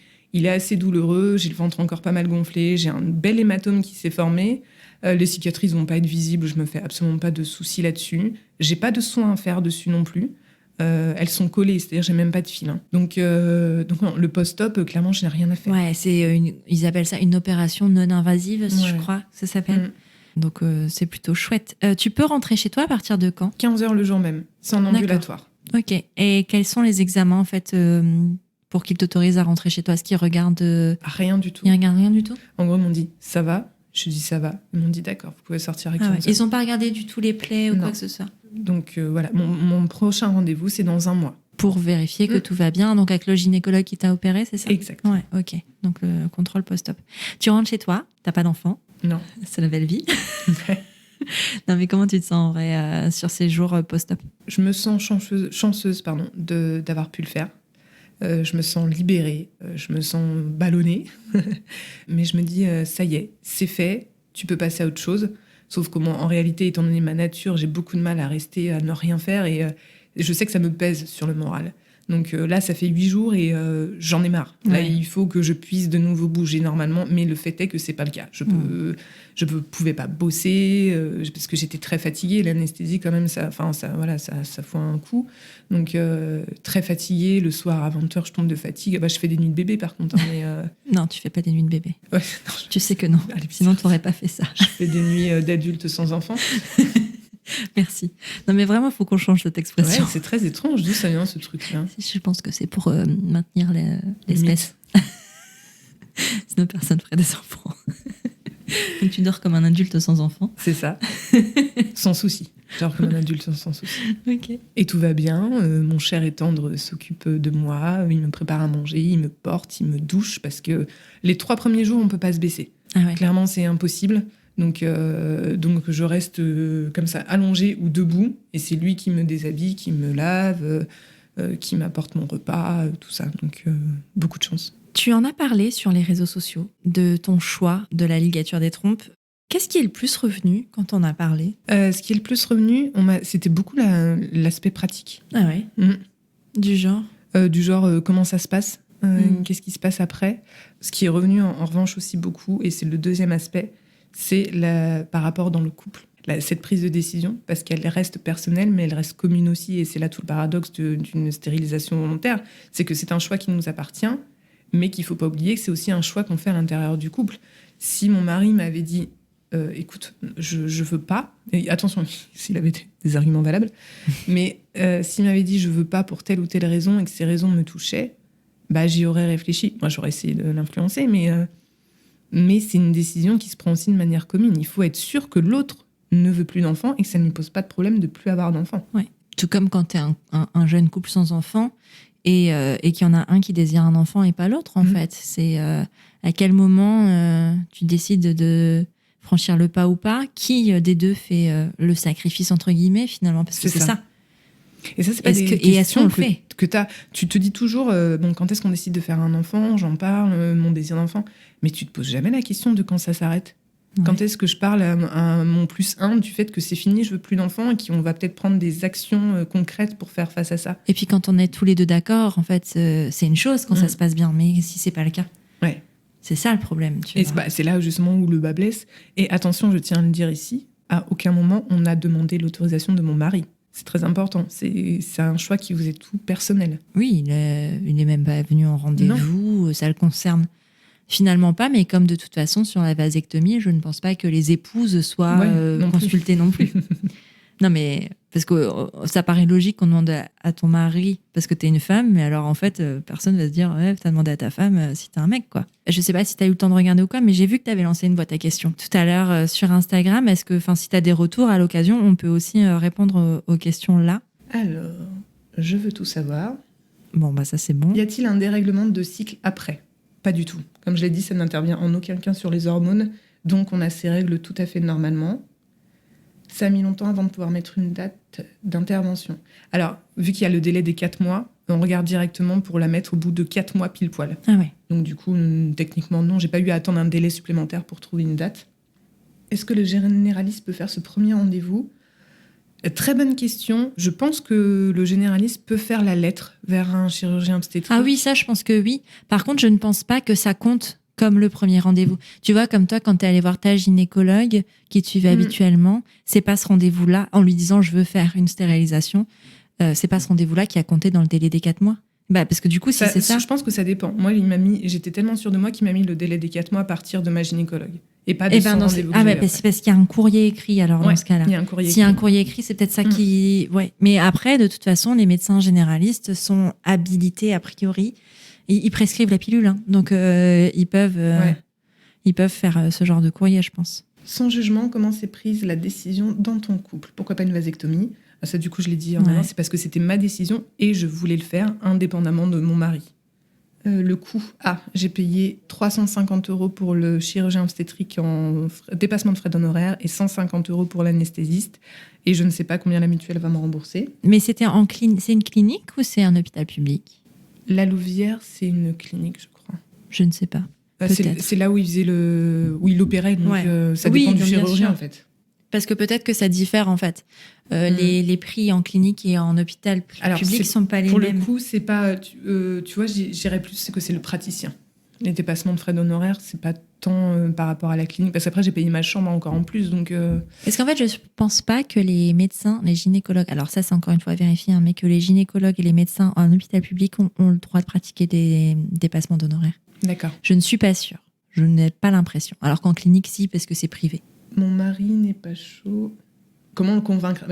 est assez douloureux. J'ai le ventre encore pas mal gonflé. J'ai un bel hématome qui s'est formé. Les cicatrices vont pas être visibles. Je me fais absolument pas de soucis là-dessus. J'ai pas de soins à faire dessus non plus. Elles sont collées, c'est-à-dire j'ai même pas de fil. Hein. Donc non, le post-op, clairement, je n'ai rien à faire. Ouais, ils appellent ça une opération non invasive, je crois, ça s'appelle. Donc c'est plutôt chouette. Tu peux rentrer chez toi à partir de quand ? 15h le jour même. C'est en ambulatoire. Ok. Et quels sont les examens en fait pour qu'ils t'autorisent à rentrer chez toi ? Est-ce qu'ils regardent Rien du tout. Ils regardent rien du tout ? En gros, ils m'ont dit ça va. Je dis ça va. Ils m'ont dit d'accord, vous pouvez sortir à 15h. Ils n'ont pas regardé du tout les plaies ou quoi que ce soit ? Donc voilà, mon prochain rendez-vous, c'est dans 1 mois. Pour vérifier que tout va bien, donc avec le gynécologue qui t'a opéré, c'est ça ? Exactement. Ouais, ok. Donc le contrôle post-op. Tu rentres chez toi, t'as pas d'enfant ? Non. C'est la belle vie. Non, mais comment tu te sens en vrai sur ces jours post-op ? Je me sens chanceuse d'avoir pu le faire. Je me sens libérée, je me sens ballonnée. Mais je me dis, ça y est, c'est fait, tu peux passer à autre chose. Sauf que en réalité, étant donné ma nature, j'ai beaucoup de mal à rester, à ne rien faire. Et je sais que ça me pèse sur le moral. Donc là, ça fait 8 jours et j'en ai marre. Là, il faut que je puisse de nouveau bouger normalement, mais le fait est que c'est pas le cas. Je pouvais pas bosser parce que j'étais très fatiguée. L'anesthésie, quand même, ça fout un coup. Donc très fatiguée. Le soir à 20h, je tombe de fatigue. Je fais des nuits de bébé par contre. Mais, Non, tu fais pas des nuits de bébé. Ouais, non, tu sais que non. Allez, sinon, tu n'aurais pas fait ça. Je fais des nuits d'adultes sans enfants. Merci. Non, mais vraiment, il faut qu'on change cette expression. Ouais, c'est très étrange, d'où ça vient ce truc-là. Je pense que c'est pour maintenir l'espèce. Sinon, personne ferait des enfants. Donc, tu dors comme un adulte sans enfant. C'est ça. Sans souci. Je dors comme un adulte sans souci. Okay. Et tout va bien. Mon cher et tendre s'occupe de moi. Il me prépare à manger, il me porte, il me douche. Parce que les 3 premiers jours, on ne peut pas se baisser. Ah ouais. Clairement, c'est impossible. Donc je reste comme ça, allongée ou debout, et c'est lui qui me déshabille, qui me lave, qui m'apporte mon repas, tout ça. Donc beaucoup de chance. Tu en as parlé sur les réseaux sociaux de ton choix de la ligature des trompes. Qu'est-ce qui est le plus revenu quand on a parlé ? Ce qui est le plus revenu, c'était beaucoup l'aspect pratique. Ah ouais. Du genre comment ça se passe, qu'est-ce qui se passe après. Ce qui est revenu en revanche aussi beaucoup, et c'est le deuxième aspect, c'est par rapport dans le couple. Cette prise de décision, parce qu'elle reste personnelle, mais elle reste commune aussi, et c'est là tout le paradoxe d'une stérilisation volontaire, c'est que c'est un choix qui nous appartient, mais qu'il ne faut pas oublier que c'est aussi un choix qu'on fait à l'intérieur du couple. Si mon mari m'avait dit écoute, je veux pas, et attention, s'il avait des arguments valables, mais s'il m'avait dit je veux pas pour telle ou telle raison, et que ces raisons me touchaient, j'y aurais réfléchi. Moi, j'aurais essayé de l'influencer, mais c'est une décision qui se prend aussi de manière commune. Il faut être sûr que l'autre ne veut plus d'enfants et que ça ne lui pose pas de problème de plus avoir d'enfants. Ouais. Tout comme quand tu es un jeune couple sans enfant et qu'il y en a un qui désire un enfant et pas l'autre, en fait. C'est à quel moment tu décides de franchir le pas ou pas, qui des deux fait le sacrifice, entre guillemets, finalement, parce que c'est ça. Et ça, c'est pas des questions que t'as. Tu te dis toujours, quand est-ce qu'on décide de faire un enfant ? J'en parle, mon désir d'enfant. Mais tu te poses jamais la question de quand ça s'arrête. Ouais. Quand est-ce que je parle à mon +1 du fait que c'est fini, je veux plus d'enfants, et qu'on va peut-être prendre des actions concrètes pour faire face à ça. Et puis quand on est tous les deux d'accord, en fait, c'est une chose quand ça se passe bien, mais si c'est pas le cas. Ouais. C'est ça le problème. C'est là justement où le bas blesse. Et attention, je tiens à le dire ici, à aucun moment on a demandé l'autorisation de mon mari. C'est très important. C'est un choix qui vous est tout personnel. Oui, il est même pas venu en rendez-vous. Ça le concerne finalement pas. Mais comme de toute façon, sur la vasectomie, je ne pense pas que les épouses soient consultées non plus. Non, mais parce que ça paraît logique qu'on demande à ton mari parce que t'es une femme, mais alors en fait, personne va se dire ouais, t'as demandé à ta femme si t'es un mec, quoi. Je sais pas si t'as eu le temps de regarder ou quoi, mais j'ai vu que t'avais lancé une boîte à questions tout à l'heure sur Instagram. Est-ce que, si t'as des retours à l'occasion, on peut aussi répondre aux questions là ? Alors, je veux tout savoir. Bon, ça c'est bon. Y a-t-il un dérèglement de cycle après ? Pas du tout. Comme je l'ai dit, ça n'intervient en aucun cas sur les hormones, donc on a ces règles tout à fait normalement. Ça a mis longtemps avant de pouvoir mettre une date d'intervention. Alors, vu qu'il y a le délai des 4 mois, on regarde directement pour la mettre au bout de 4 mois pile poil. Ah ouais. Donc du coup, techniquement, non, j'ai pas eu à attendre un délai supplémentaire pour trouver une date. Est-ce que le généraliste peut faire ce premier rendez-vous ? Très bonne question. Je pense que le généraliste peut faire la lettre vers un chirurgien obstétrique. Ah oui, ça, je pense que oui. Par contre, je ne pense pas que ça compte comme le premier rendez-vous. Tu vois, comme toi, quand tu es allé voir ta gynécologue qui te suivait habituellement, c'est pas ce rendez-vous-là, en lui disant « je veux faire une stérilisation », c'est pas ce rendez-vous-là qui a compté dans le délai des 4 mois. Parce que du coup, si c'est ça... Je pense que ça dépend. Moi, j'étais tellement sûre de moi qu'il m'a mis le délai des 4 mois à partir de ma gynécologue. Et pas de son rendez-vous. C'est parce qu'il y a un courrier écrit, alors, dans ce cas-là. S'il y a un courrier écrit, c'est peut-être ça qui... Ouais. Mais après, de toute façon, les médecins généralistes sont habilités, a priori. Ils prescrivent la pilule, hein. Donc ils peuvent faire ce genre de courrier, je pense. Sans jugement, comment s'est prise la décision dans ton couple ? Pourquoi pas une vasectomie ? Ça, du coup, je l'ai dit en avant, c'est parce que c'était ma décision et je voulais le faire indépendamment de mon mari. Le coût, j'ai payé 350 € pour le chirurgien obstétrique en dépassement de frais d'honoraires et 150 € pour l'anesthésiste. Et je ne sais pas combien la mutuelle va me rembourser. Mais c'est une clinique ou c'est un hôpital public ? La Louvière, c'est une clinique, je crois. Je ne sais pas. C'est là où il opérait, donc ça dépend du chirurgien, en fait. Parce que peut-être que ça diffère en fait. Les prix en clinique et en hôpital public sont pas les mêmes. Pour le coup, c'est pas. Tu vois, j'irais plus, c'est que c'est le praticien. Les dépassements de frais d'honoraires, c'est pas tant par rapport à la clinique. Parce qu'après, j'ai payé ma chambre encore en plus. Donc, Parce qu'en fait, je pense pas que les médecins, les gynécologues, alors ça, c'est encore une fois à vérifier, mais que les gynécologues et les médecins en hôpital public ont le droit de pratiquer des dépassements d'honoraires. D'accord. Je ne suis pas sûre. Je n'ai pas l'impression. Alors qu'en clinique, si, parce que c'est privé. Mon mari n'est pas chaud. Comment le convaincre ?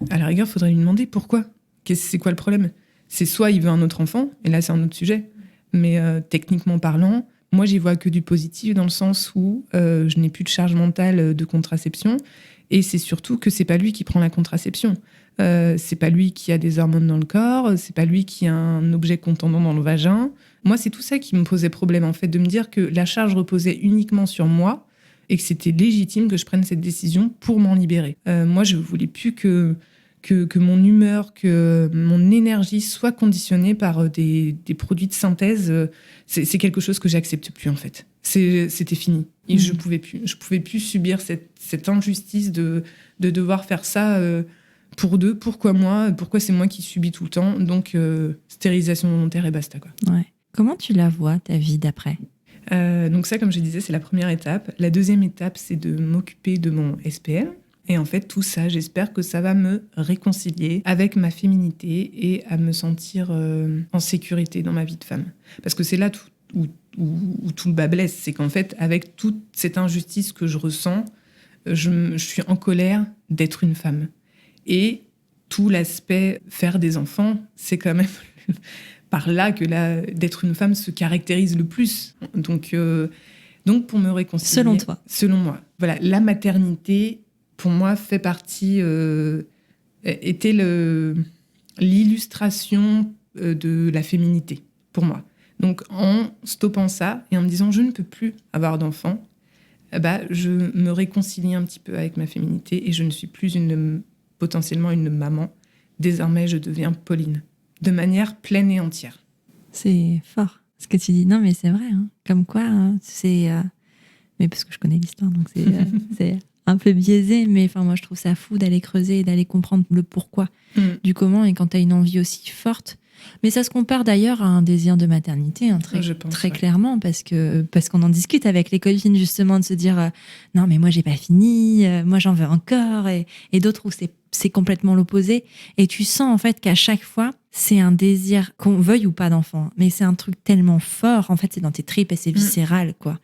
À la rigueur, il faudrait lui demander pourquoi. C'est quoi le problème ? C'est soit il veut un autre enfant, et là c'est un autre sujet, mais techniquement parlant, moi j'y vois que du positif dans le sens où je n'ai plus de charge mentale de contraception, et c'est surtout que c'est pas lui qui prend la contraception. C'est pas lui qui a des hormones dans le corps, c'est pas lui qui a un objet contendant dans le vagin. Moi, c'est tout ça qui me posait problème, en fait, de me dire que la charge reposait uniquement sur moi, et que c'était légitime que je prenne cette décision pour m'en libérer. Moi, je voulais plus que mon humeur, que mon énergie soit conditionnée par des produits de synthèse. C'est quelque chose que j'accepte plus, en fait. C'était fini. Et je pouvais plus subir cette injustice de devoir faire ça pour deux. Pourquoi moi ? Pourquoi c'est moi qui subis tout le temps ? Donc, stérilisation volontaire et basta, quoi. Ouais. Comment tu la vois, ta vie d'après ? Donc ça, comme je disais, c'est la première étape. La deuxième étape, c'est de m'occuper de mon SPM. Et en fait, tout ça, j'espère que ça va me réconcilier avec ma féminité et à me sentir en sécurité dans ma vie de femme. Parce que c'est là où tout le bas blesse. C'est qu'en fait, avec toute cette injustice que je ressens, je suis en colère d'être une femme. Et tout l'aspect faire des enfants, c'est quand même... par là que d'être une femme se caractérise le plus. Donc pour me réconcilier... Selon toi. Selon moi. Voilà, la maternité, pour moi, fait partie... était l'illustration de la féminité, pour moi. Donc en stoppant ça et en me disant « je ne peux plus avoir d'enfants », je me réconcilie un petit peu avec ma féminité et je ne suis plus potentiellement une maman. Désormais, je deviens Pauline. De manière pleine et entière. C'est fort ce que tu dis. Non, mais c'est vrai. Hein. Comme quoi, hein, c'est... Mais parce que je connais l'histoire, donc c'est un peu biaisé. Mais moi, je trouve ça fou d'aller creuser et d'aller comprendre le pourquoi du comment. Et quand tu as une envie aussi forte... Mais ça se compare d'ailleurs à un désir de maternité, hein, très clairement, parce qu'on en discute avec les copines, justement, de se dire non, mais moi, j'ai pas fini, moi, j'en veux encore, et d'autres où c'est complètement l'opposé. Et tu sens, en fait, qu'à chaque fois, c'est un désir, qu'on veuille ou pas d'enfant, mais c'est un truc tellement fort, en fait, c'est dans tes tripes et c'est viscéral, quoi.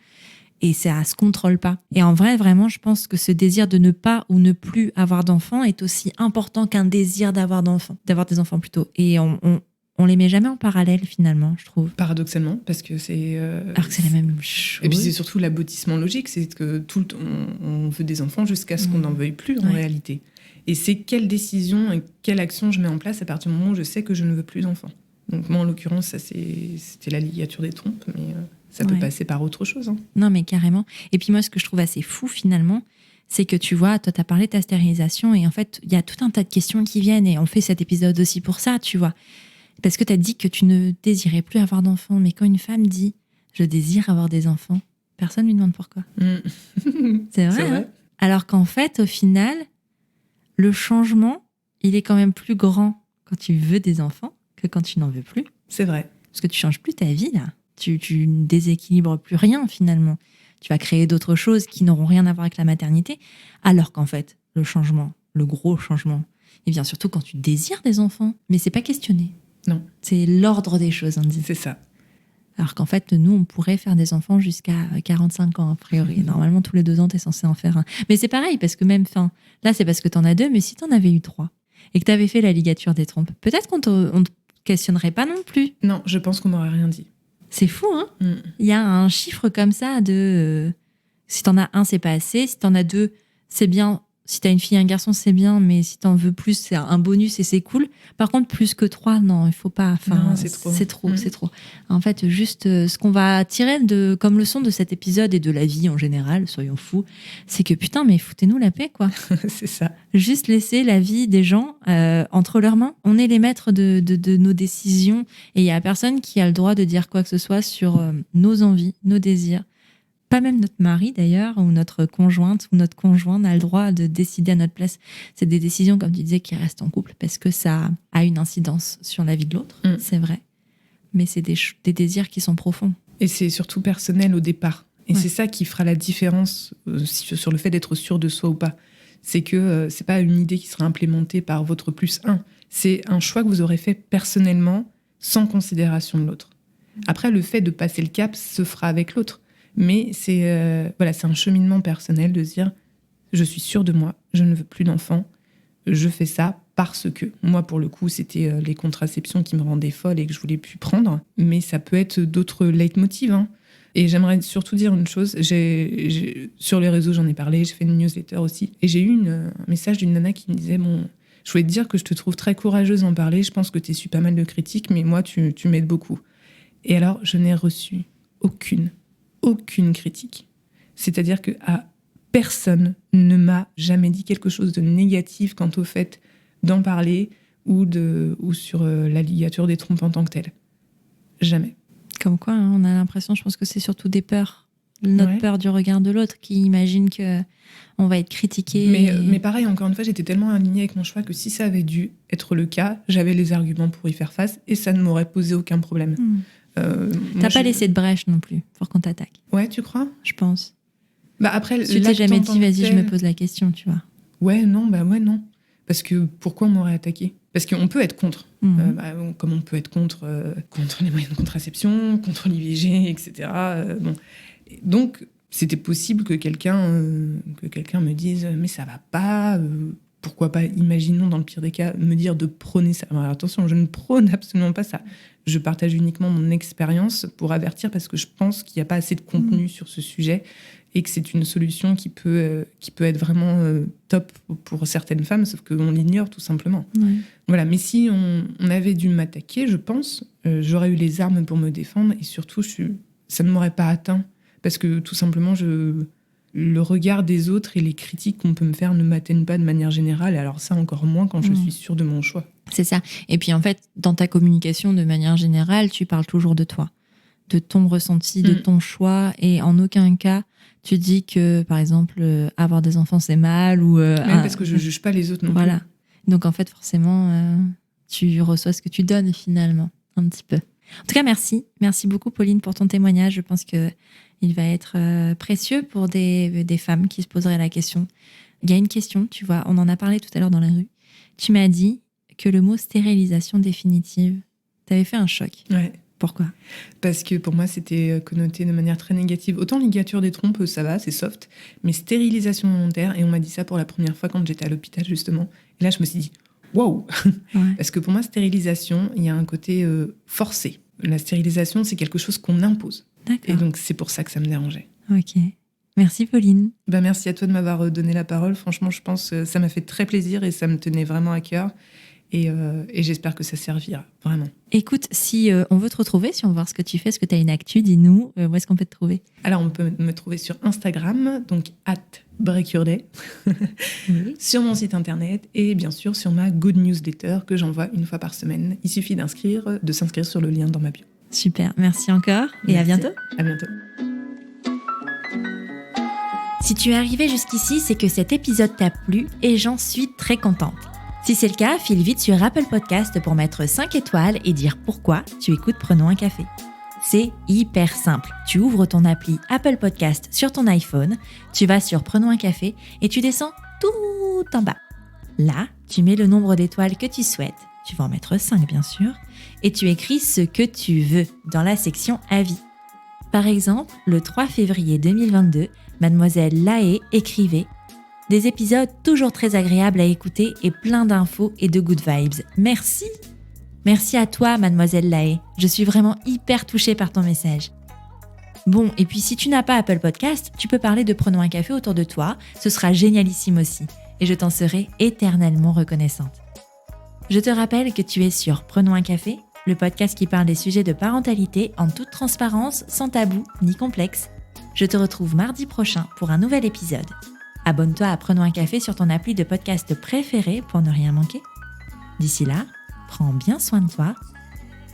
Et ça se contrôle pas. Et en vrai, vraiment, je pense que ce désir de ne pas ou ne plus avoir d'enfants est aussi important qu'un désir d'avoir des enfants plutôt. Et on les met jamais en parallèle, finalement, je trouve. Paradoxalement, parce que c'est... Alors que c'est la même chose. Et puis c'est surtout l'aboutissement logique, c'est que tout le temps, on veut des enfants jusqu'à ce qu'on n'en veuille plus, en réalité. Et c'est quelle décision et quelle action je mets en place à partir du moment où je sais que je ne veux plus d'enfants. Donc moi, en l'occurrence, ça, c'était la ligature des trompes, mais ça peut passer par autre chose. Hein. Non, mais carrément. Et puis moi, ce que je trouve assez fou, finalement, c'est que tu vois, toi, tu as parlé de ta stérilisation, et en fait, il y a tout un tas de questions qui viennent, et on fait cet épisode aussi pour ça, tu vois. Parce que tu as dit que tu ne désirais plus avoir d'enfants. Mais quand une femme dit « je désire avoir des enfants », personne ne lui demande pourquoi. C'est vrai. Hein, alors qu'en fait, au final, le changement, il est quand même plus grand quand tu veux des enfants que quand tu n'en veux plus. C'est vrai. Parce que tu changes plus ta vie, là. Tu ne déséquilibres plus rien, finalement. Tu vas créer d'autres choses qui n'auront rien à voir avec la maternité. Alors qu'en fait, le changement, le gros changement, il vient surtout quand tu désires des enfants. Mais c'est pas questionné. Non. C'est l'ordre des choses, on dit. C'est ça. Alors qu'en fait, nous, on pourrait faire des enfants jusqu'à 45 ans, a priori. Normalement, tous les 2 ans, t'es censé en faire un. Mais c'est pareil, parce que même, là, c'est parce que t'en as 2, mais si t'en avais eu 3 et que t'avais fait la ligature des trompes, peut-être qu'on te questionnerait pas non plus. Non, je pense qu'on m'aurait rien dit. C'est fou, hein ? Il y a un chiffre comme ça de... si t'en as 1, c'est pas assez. Si t'en as 2, c'est bien. Si t'as une fille et un garçon, c'est bien, mais si t'en veux plus, c'est un bonus et c'est cool. Par contre, plus que 3, non, il faut pas. Non, c'est trop. C'est trop. En fait, juste ce qu'on va tirer comme leçon de cet épisode et de la vie en général, soyons fous, c'est que putain, mais foutez-nous la paix, quoi. C'est ça. Juste laisser la vie des gens entre leurs mains. On est les maîtres de nos décisions et il y a personne qui a le droit de dire quoi que ce soit sur nos envies, nos désirs. Pas même notre mari d'ailleurs, ou notre conjointe ou notre conjoint n'a le droit de décider à notre place. C'est des décisions, comme tu disais, qui restent en couple parce que ça a une incidence sur la vie de l'autre, c'est vrai. Mais c'est des désirs qui sont profonds. Et c'est surtout personnel au départ. Et c'est ça qui fera la différence sur le fait d'être sûr de soi ou pas. C'est que c'est pas une idée qui sera implémentée par votre +1. C'est un choix que vous aurez fait personnellement, sans considération de l'autre. Après, le fait de passer le cap se fera avec l'autre. Mais c'est un cheminement personnel de se dire « je suis sûre de moi, je ne veux plus d'enfants, je fais ça parce que… » Moi, pour le coup, c'était les contraceptions qui me rendaient folle et que je voulais plus prendre. Mais ça peut être d'autres leitmotivs. Hein. Et j'aimerais surtout dire une chose. Sur les réseaux, j'en ai parlé, j'ai fait une newsletter aussi. Et j'ai eu un message d'une nana qui me disait « Bon, je voulais te dire que je te trouve très courageuse d'en parler. Je pense que tu essuies pas mal de critiques, mais moi, tu m'aides beaucoup. » Et alors, je n'ai reçu aucune critique. C'est-à-dire que personne ne m'a jamais dit quelque chose de négatif quant au fait d'en parler ou sur la ligature des trompes en tant que telle. Jamais. Comme quoi, hein, on a l'impression, je pense que c'est surtout des peurs. Notre peur du regard de l'autre qui imagine qu'on va être critiqué. Mais pareil, encore une fois, j'étais tellement alignée avec mon choix que si ça avait dû être le cas, j'avais les arguments pour y faire face et ça ne m'aurait posé aucun problème. T'as pas laissé de brèche non plus pour qu'on t'attaque. Ouais, tu crois ? Je pense. Après, tu t'es jamais dit, vas-y, je me pose la question, tu vois. Ouais, non. Parce que pourquoi on m'aurait attaqué ? Parce qu'on peut être contre. Comme on peut être contre les moyens de contraception, contre l'IVG, etc. Donc, c'était possible que quelqu'un me dise « mais ça va pas ». Pourquoi pas, imaginons dans le pire des cas, me dire de prôner ça. Alors, attention, je ne prône absolument pas ça. Je partage uniquement mon expérience pour avertir parce que je pense qu'il n'y a pas assez de contenu sur ce sujet et que c'est une solution qui peut être vraiment top pour certaines femmes, sauf qu'on l'ignore tout simplement. Voilà. Mais si on avait dû m'attaquer, je pense, j'aurais eu les armes pour me défendre et surtout, ça ne m'aurait pas atteint parce que tout simplement, le regard des autres et les critiques qu'on peut me faire ne m'atteignent pas de manière générale. Et alors ça, encore moins quand je suis sûre de mon choix. C'est ça. Et puis en fait, dans ta communication, de manière générale, tu parles toujours de toi, de ton ressenti, de ton choix. Et en aucun cas, tu dis que, par exemple, avoir des enfants, c'est mal. Même parce que je ne juge pas les autres non plus. Voilà. Donc en fait, forcément, tu reçois ce que tu donnes finalement, un petit peu. En tout cas, merci. Merci beaucoup, Pauline, pour ton témoignage. Je pense qu'il va être précieux pour des femmes qui se poseraient la question. Il y a une question, tu vois, on en a parlé tout à l'heure dans la rue. Tu m'as dit que le mot stérilisation définitive t'avait fait un choc. Ouais. Pourquoi ? Parce que pour moi, c'était connoté de manière très négative. Autant ligature des trompes, ça va, c'est soft. Mais stérilisation volontaire, et on m'a dit ça pour la première fois quand j'étais à l'hôpital, justement. Et là, je me suis dit, wow. Parce que pour moi, stérilisation, il y a un côté forcé. La stérilisation, c'est quelque chose qu'on impose. D'accord. Et donc, c'est pour ça que ça me dérangeait. Ok. Merci, Pauline. Merci à toi de m'avoir donné la parole. Franchement, je pense que ça m'a fait très plaisir et ça me tenait vraiment à cœur. Et j'espère que ça servira, vraiment. Écoute, si on veut te retrouver, si on veut voir ce que tu fais, est-ce que tu as une actu, dis-nous, où est-ce qu'on peut te trouver ? Alors, on peut me trouver sur Instagram, donc @breakyourday, sur mon site internet et bien sûr sur ma Good Newsletter que j'envoie une fois par semaine. Il suffit de s'inscrire sur le lien dans ma bio. Super, merci encore et à bientôt. À bientôt. Si tu es arrivé jusqu'ici, c'est que cet épisode t'a plu et j'en suis très contente. Si c'est le cas, file vite sur Apple Podcast pour mettre 5 étoiles et dire pourquoi tu écoutes Prenons un café. C'est hyper simple. Tu ouvres ton appli Apple Podcast sur ton iPhone, tu vas sur Prenons un café et tu descends tout en bas. Là, tu mets le nombre d'étoiles que tu souhaites, tu vas en mettre 5 bien sûr, et tu écris ce que tu veux dans la section Avis. Par exemple, le 3 février 2022, Mademoiselle Lahaye écrivait « Des épisodes toujours très agréables à écouter et plein d'infos et de good vibes. Merci !» Merci à toi, Mademoiselle Lahaye. Je suis vraiment hyper touchée par ton message. Bon, et puis si tu n'as pas Apple Podcast, tu peux parler de Prenons un café autour de toi. Ce sera génialissime aussi. Et je t'en serai éternellement reconnaissante. Je te rappelle que tu es sur Prenons un café, le podcast qui parle des sujets de parentalité en toute transparence, sans tabou ni complexe. Je te retrouve mardi prochain pour un nouvel épisode. Abonne-toi à Prenons un café sur ton appli de podcast préféré pour ne rien manquer. D'ici là, prends bien soin de toi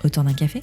autour d'un café.